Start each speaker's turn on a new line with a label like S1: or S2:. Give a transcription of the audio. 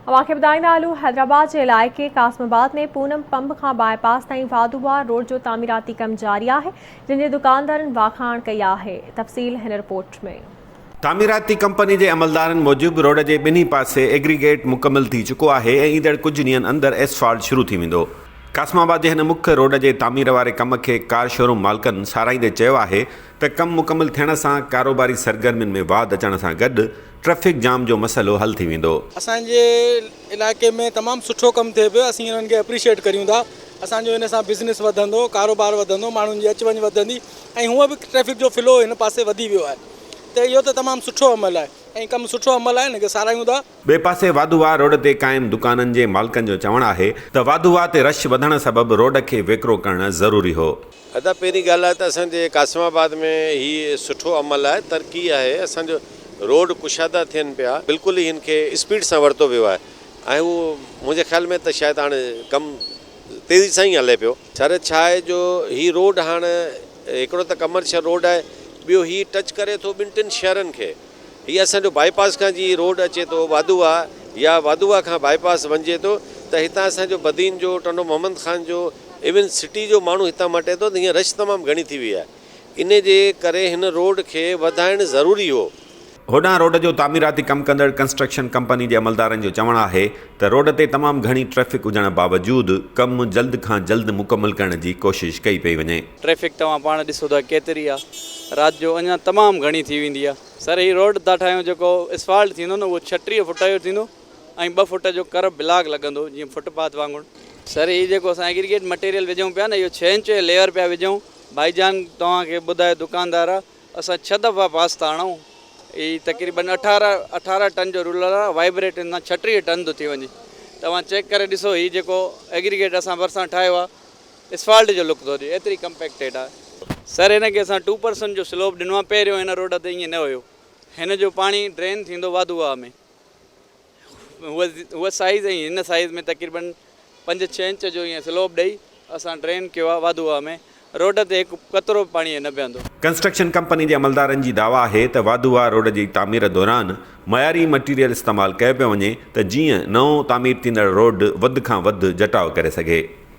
S1: अवांखे ॿुधाईंदा हलूं हैदराबाद के इलाइक़े कासमाबाद में पूनम पंप खां बाईपास ताईं वाधूवा रोड जो तामीराती कम जारी है, जिन दुकानदारनि वाखाण कई है। तफ़सील हिन रिपोर्ट में।
S2: तामीराती कंपनी के अमलदारन मूजिब रोड के बिन्ही पासे एग्रीगेट मुकम्मल थी चुको है। ईंदड़ कुछ ॾींहंनि अंदर एसफाल्ट शुरू थी वेंदो। कासमाबाद के हिन मुख्य रोड के तामीर वारे कम के कार शोरूम मालिकनि साराईंदे चयो है त कम मुकम्मल थियण सां कारोबारी सरगर्मियुनि में वाध अचण सां गॾु ट्रैफिक जाम जो मसलो हल थी वेंदो।
S3: असांजे इलाइक़े में तमाम सुठो कम थे पियो। असीं इन्हनि खे एप्रिशिएट करियूं था। असांजो इन सां बिज़नेस वधंदो, कारोबार वधंदो, माण्हुनि जी अचु वञु वधंदी ऐं हूअं बि ट्रैफिक जो फ्लो हिन पासे वधी वियो आहे। त इहो त तमामु सुठो अमल आहे ऐं कमु सुठो अमल आहे, हिन खे सारायूं था।
S2: ॿिए पासे वाधूवा रोड ते क़ाइमु दुकाननि जे मालिकनि जो चवणु आहे त वाधूवा ते रश वधण सबबि रोड खे वेकिरो करणु ज़रूरी हो।
S4: अदा पहिरीं ॻाल्हि आहे त असांजे कासमाबाद में हीउ सुठो अमल आहे, तरक़ी आहे। असांजो रोड कुशादा थियनि पिया, बिल्कुलु ई हिन खे स्पीड सां वरितो वियो आहे ऐं उहो मुंहिंजे ख़्याल में त शायदि हाणे कमु तेज़ी सां ई हले पियो। छा आहे जो हीउ रोड हाणे हिकिड़ो त कमर्शियल रोड आहे, ॿियो हीउ टच करे थो ॿिनि टिनि शहरनि खे। हीअ असांजो बाईपास खां जी रोड अचे थो वाधूवा, या वाधूवा खां बाईपास वञे थो त हितां असांजो बदीन जो, टंडो मोहम्मद ख़ान जो, इवन सिटी जो माण्हू हितां मटे थो त हीअं रश तमामु घणी थी वई आहे। इन जे करे हिन रोड खे वधाइणु ज़रूरी हो।
S2: होॾां रोड जो तामीराती कमु कंदड़ कंस्ट्रक्शन कंपनी के अमलदारनि जो चवणु आहे त रोड ते तमामु घणी ट्रैफिक हुजण बावजूदि कमु जल्द खां जल्द मुकमल करण जी कोशिश कई पई वञे।
S5: ट्रैफिक तव्हां पाण ॾिसो था केतिरी आहे, राति जो अञा तमामु घणी थी वेंदी आहे। सर हीउ रोड था ठाहियूं, जेको असफाल्ट थींदो न उहो 36 फुट जो थींदो ऐं 2 फुट जो करब ब्लॉक लॻंदो, जीअं फुटपाथ वांगुरु। सर हीउ जेको असां एग्रीगेट मटेरियल विझूं पिया न, इहो 6 इंच जो लेयर पिया विझूं। भाईजान तव्हांखे ॿुधायो दुकानदार आहे, असां 6 दफ़ा पास था आणूं। हीउ तक़रीबन 18 टन जो रूलर आहे, वाइब्रेट हिन 36 टन थो थी वञे। तव्हां चेक करे ॾिसो, हीउ जेको एग्रीगेट असां भरिसां ठाहियो आहे, असफाल्ट जो लुक थो ॾिए, एतिरी कंपैक्टेड आहे। सर हिन खे असां 2% जो स्लोप ॾिनो आहे। पहिरियों हिन रोड ते ईअं न हुयो। हिन जो पाणी ड्रेन थींदो वाधूवा में, उहा साइज़, ऐं हिन साइज़ में तक़रीबन 5-6 इंच जो ईअं स्लोप ॾेई असां ड्रेन कयो आहे वाधूवा में। रोड ते हिकु कतरो पाणी न बीहंदो। कंस्ट्रक्शन
S2: कंपनी के अमलदारनि जी दावा है त वाधूवा रोड जी तामीर दौरान मयारी मटीरियल इस्तेमालु कयो पियो वञे त जीअं नओं तामीर थींदड़ रोड वधि खां वधि जटाव करे सघे।